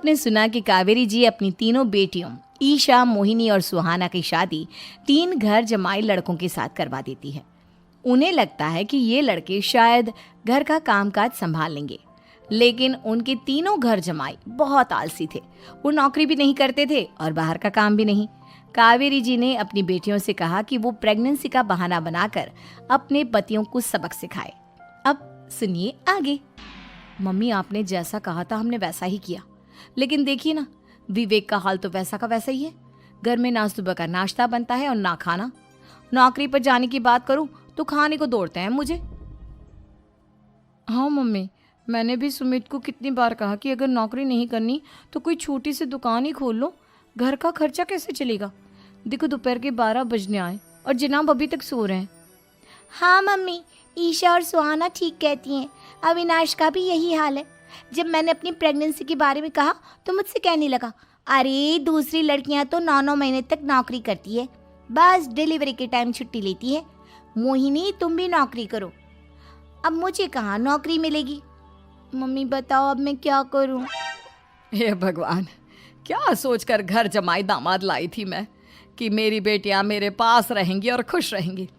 आपने सुना कि कावेरी जी अपनी तीनों बेटियों ईशा, मोहिनी और सुहाना की शादी 3 घर जमाई लड़कों के साथ करवा देती है। उन्हें लगता है कि ये लड़के शायद घर का कामकाज संभाल लेंगे, लेकिन उनके तीनों घर जमाई बहुत आलसी थे। वो नौकरी भी नहीं करते थे और बाहर का काम भी नहीं। कावेरी जी ने अपनी बेटियों से कहा कि वो प्रेगनेंसी का बहाना बनाकर अपने पतियों को सबक सिखाए। अब सुनिए आगे। मम्मी, आपने जैसा कहा था हमने वैसा ही किया, लेकिन देखिए ना, विवेक का हाल तो वैसा का वैसा ही है। घर में ना सुबह का नाश्ता बनता है और ना खाना। नौकरी पर जाने की बात करूं तो खाने को दौड़ते हैं मुझे। हाँ मम्मी, मैंने भी सुमित को कितनी बार कहा कि अगर नौकरी नहीं करनी तो कोई छोटी सी दुकान ही खोल लो, घर का खर्चा कैसे चलेगा। देखो दोपहर के 12 बजने आए और जनाब अभी तक सो रहे हैं। हाँ मम्मी, ईशा और सुहाना ठीक कहती हैं। अविनाश का भी यही हाल है। जब मैंने अपनी प्रेगनेंसी के बारे में कहा तो मुझसे कहने लगा, अरे दूसरी लड़कियां तो 9-9 महीने तक नौकरी करती है, बस डिलीवरी के टाइम छुट्टी लेती है। मोहिनी, तुम भी नौकरी करो। अब मुझे कहाँ नौकरी मिलेगी। मम्मी बताओ अब मैं क्या करूँ। हे भगवान, क्या सोचकर घर जमाई दामाद लाई थी मैं कि मेरी बेटियां मेरे पास रहेंगी और खुश रहेंगी,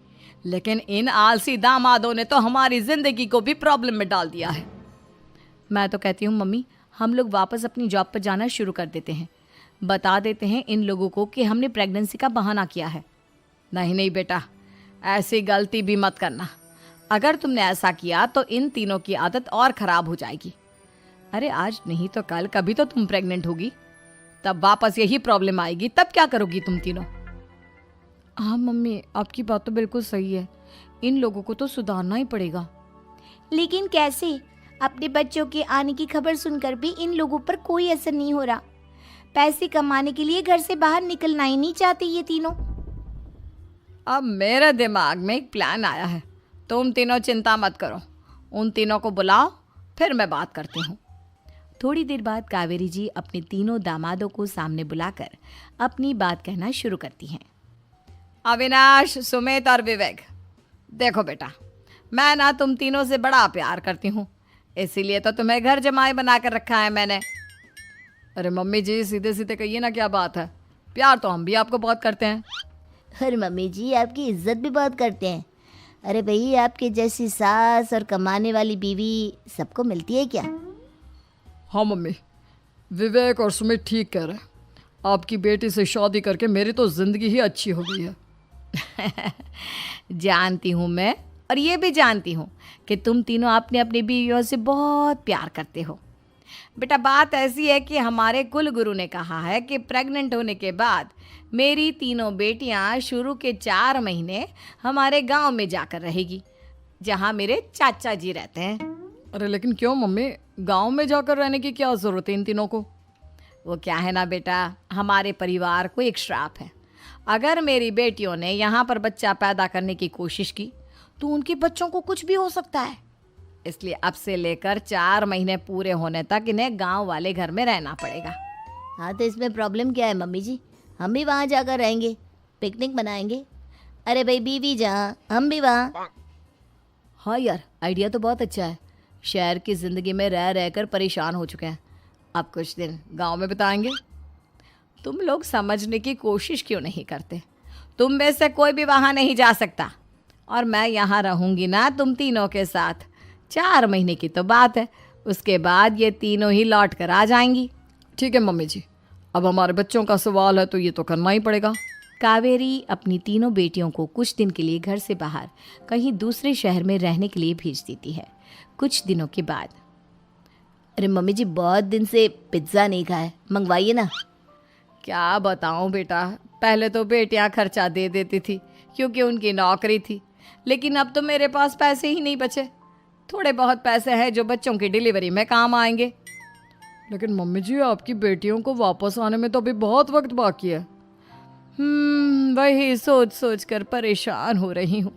लेकिन इन आलसी दामादों ने तो हमारी जिंदगी को भी प्रॉब्लम में डाल दिया है। मैं तो कहती हूँ मम्मी, हम लोग वापस अपनी जॉब पर जाना शुरू कर देते हैं। बता देते हैं इन लोगों को कि हमने प्रेगनेंसी का बहाना किया है। नहीं नहीं बेटा, ऐसी गलती भी मत करना। अगर तुमने ऐसा किया तो इन तीनों की आदत और ख़राब हो जाएगी। अरे आज नहीं तो कल कभी तो तुम प्रेग्नेंट होगी, तब वापस यही प्रॉब्लम आएगी। तब क्या करोगी तुम तीनों। हाँ मम्मी, आपकी बात तो बिल्कुल सही है। इन लोगों को तो सुधारना ही पड़ेगा। लेकिन कैसे? अपने बच्चों के आने की खबर सुनकर भी इन लोगों पर कोई असर नहीं हो रहा। पैसे कमाने के लिए घर से बाहर निकलना ही नहीं चाहते ये तीनों। अब मेरे दिमाग में एक प्लान आया है। तुम तीनों चिंता मत करो, उन तीनों को बुलाओ, फिर मैं बात करती हूँ। थोड़ी देर बाद कावेरी जी अपने तीनों दामादों को सामने बुलाकर अपनी बात कहना शुरू करती हैं। अविनाश, सुमित और विवेक, देखो बेटा, मैं ना तुम तीनों से बड़ा प्यार करती हूँ, इसीलिए तो तुम्हें घर जमाई बना कर रखा है मैंने। अरे मम्मी जी, सीधे सीधे कहिए ना, क्या बात है। प्यार तो हम भी आपको बहुत करते हैं। अरे मम्मी जी, आपकी इज्जत भी बहुत करते हैं। अरे भाई, आपके जैसी सास और कमाने वाली बीवी सबको मिलती है क्या? हाँ मम्मी, विवेक और सुमित ठीक कह रहे हैं। आपकी बेटी से शादी करके मेरी तो ज़िंदगी ही अच्छी हो गई है। जानती हूँ मैं, और ये भी जानती हूँ कि तुम तीनों अपने अपनी बीवियों से बहुत प्यार करते हो। बेटा, बात ऐसी है कि हमारे कुल गुरु ने कहा है कि प्रेग्नेंट होने के बाद मेरी तीनों बेटियां शुरू के 4 महीने हमारे गांव में जाकर रहेगी, जहां मेरे चाचा जी रहते हैं। अरे लेकिन क्यों मम्मी, गांव में जाकर रहने की क्या ज़रूरत है इन तीनों को। वो क्या है ना बेटा, हमारे परिवार को एक श्राप है। अगर मेरी बेटियों ने यहाँ पर बच्चा पैदा करने की कोशिश की तो उनके बच्चों को कुछ भी हो सकता है। इसलिए अब से लेकर 4 महीने पूरे होने तक इन्हें गांव वाले घर में रहना पड़ेगा। हाँ तो इसमें प्रॉब्लम क्या है मम्मी जी, हम भी वहाँ जाकर रहेंगे, पिकनिक मनाएंगे। अरे भाई, बीवी जहाँ हम भी वहाँ। हाँ यार, आइडिया तो बहुत अच्छा है। शहर की ज़िंदगी में रह रहकर परेशान हो चुके हैं, अब कुछ दिन गांव में बिताएंगे। तुम लोग समझने की कोशिश क्यों नहीं करते। तुम में से कोई भी वहाँ नहीं जा सकता, और मैं यहाँ रहूँगी ना तुम तीनों के साथ। 4 महीने की तो बात है, उसके बाद ये तीनों ही लौट कर आ जाएंगी। ठीक है मम्मी जी, अब हमारे बच्चों का सवाल है तो ये तो करना ही पड़ेगा। कावेरी अपनी तीनों बेटियों को कुछ दिन के लिए घर से बाहर कहीं दूसरे शहर में रहने के लिए भेज देती है। कुछ दिनों के बाद, अरे मम्मी जी, बहुत दिन से पिज्ज़ा नहीं खाया, मंगवाइए ना। क्या बताऊं बेटा, पहले तो बेटियां खर्चा दे देती थी क्योंकि उनकी नौकरी थी, लेकिन अब तो मेरे पास पैसे ही नहीं बचे। थोड़े बहुत पैसे हैं जो बच्चों की डिलीवरी में काम आएंगे। लेकिन मम्मी जी, आपकी बेटियों को वापस आने में तो अभी बहुत वक्त बाकी है। वही सोच सोच कर परेशान हो रही हूँ।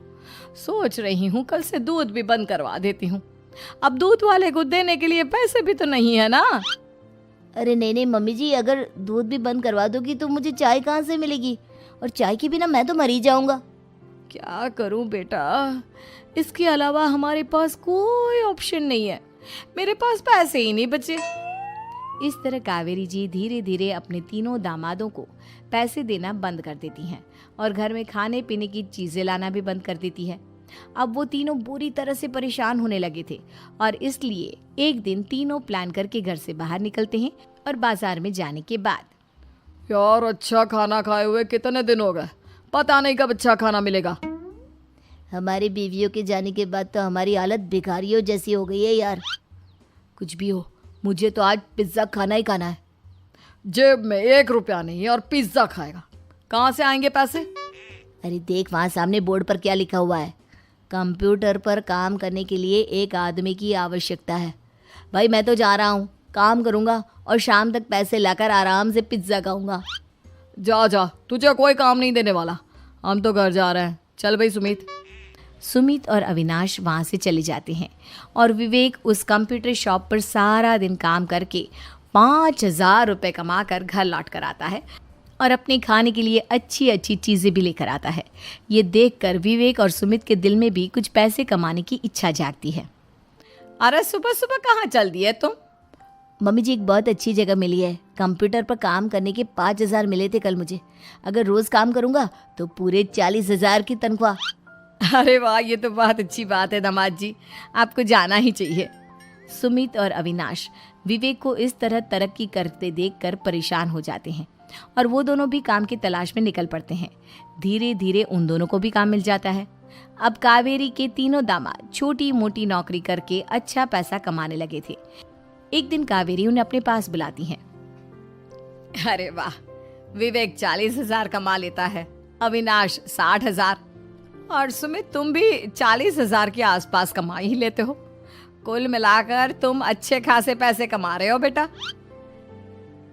सोच रही हूँ कल से दूध भी बंद करवा देती हूँ। अब दूध वाले को देने के लिए पैसे भी तो नहीं है ना। अरे नहीं नहीं मम्मी जी, अगर दूध भी बंद करवा दोगी तो मुझे चाय कहाँ से मिलेगी, और चाय के बिना मैं तो मर ही जाऊंगा। क्या करूं बेटा, इसके अलावा हमारे पास कोई ऑप्शन नहीं है। मेरे पास पैसे ही नहीं बचे। इस तरह कावेरी जी धीरे धीरे अपने तीनों दामादों को पैसे देना बंद कर देती हैं और घर में खाने पीने की चीजें लाना भी बंद कर देती है। अब वो तीनों बुरी तरह से परेशान होने लगे थे और इसलिए एक दिन तीनों प्लान करके घर से बाहर निकलते हैं और बाजार में जाने के बाद यार अच्छा खाना खाए हुए कितने दिन हो गए, पता नहीं कब अच्छा खाना मिलेगा। हमारी बीवियों के जाने के बाद तो हमारी हालत भिखारियों जैसी हो गई है यार। कुछ भी हो, मुझे तो आज पिज्ज़ा खाना ही खाना है। जेब में 1 रुपया नहीं है और पिज्ज़ा खाएगा, कहाँ से आएंगे पैसे? अरे देख वहाँ सामने बोर्ड पर क्या लिखा हुआ है, कंप्यूटर पर काम करने के लिए एक आदमी की आवश्यकता है। भाई मैं तो जा रहा हूँ, काम करूँगा और शाम तक पैसे लाकर आराम से पिज्ज़ा खाऊंगा। जा जा, तुझे कोई काम नहीं देने वाला, हम तो घर जा रहे हैं। चल भाई सुमित। सुमित और अविनाश वहाँ से चले जाते हैं और विवेक उस कंप्यूटर शॉप पर सारा दिन काम करके 5,000 रुपये कमा कर घर लौट कर आता है और अपने खाने के लिए अच्छी अच्छी चीज़ें भी लेकर आता है। ये देखकर विवेक और सुमित के दिल में भी कुछ पैसे कमाने की इच्छा जागती है। अरे सुबह सुबह कहाँ चल दिए तुम? मम्मी जी एक बहुत अच्छी जगह मिली है, कंप्यूटर पर काम करने के 5,000 मिले थे कल मुझे। अगर रोज़ काम करूँगा तो पूरे 40,000 की तनख्वाह। अरे वाह, ये तो बहुत अच्छी बात है दामाद जी, आपको जाना ही चाहिए। सुमित और अविनाश विवेक को इस तरह तरक्की करते देखकर परेशान हो जाते हैं और वो दोनों भी काम की तलाश में निकल पड़ते हैं। धीरे धीरे उन दोनों को भी काम मिल जाता है। अब कावेरी के तीनों दामाद छोटी मोटी नौकरी करके अच्छा पैसा कमाने लगे थे। एक दिन कावेरी उन्हें अपने पास बुलाती हैं। अरे वाह, विवेक 40,000 कमा लेता है, अविनाश 60,000 और सुमित तुम भी 40,000 के आसपास कमा ही लेते हो। कुल मिलाकर तुम अच्छे खासे पैसे कमा रहे हो बेटा।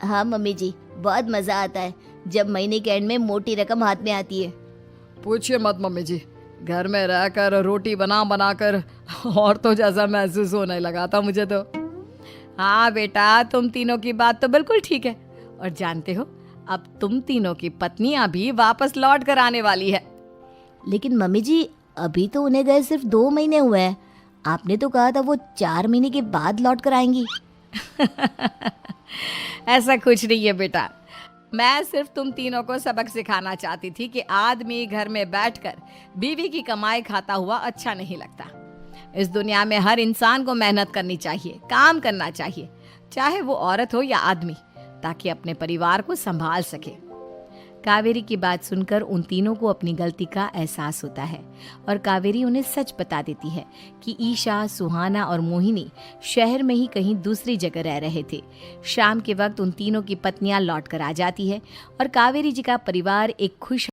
हाँ मम्मी जी, बहुत मज़ा आता है जब महीने के एंड में मोटी रकम हाथ में आती है। पूछिए मत मम्मी जी, घर में रहकर रोटी बना बना कर और तो जैसा महसूस होने लगा था मुझे तो। हाँ बेटा, तुम तीनों की बात तो बिल्कुल ठीक है और जानते हो अब तुम तीनों की पत्नियां भी वापस लौट कर आने वाली है। लेकिन मम्मी जी अभी तो उन्हें गए सिर्फ 2 महीने हुए हैं, आपने तो कहा था वो 4 महीने के बाद लौट कर आएंगी। ऐसा कुछ नहीं है बेटा, मैं सिर्फ तुम तीनों को सबक सिखाना चाहती थी कि आदमी घर में बैठकर बीवी की कमाई खाता हुआ अच्छा नहीं लगता। इस दुनिया में हर इंसान को मेहनत करनी चाहिए, काम करना चाहिए, चाहे वो औरत हो या आदमी, ताकि अपने परिवार को संभाल सके। कावेरी की बात सुनकर उन तीनों को अपनी गलती का एहसास होता है और कावेरी उन्हें सच बता देती है कि ईशा, सुहाना और मोहिनी शहर में ही कहीं दूसरी जगह रह रहे थे। शाम के वक्त उन तीनों की पत्नियां लौट कर आ जाती है और कावेरी जी का परिवार एक खुश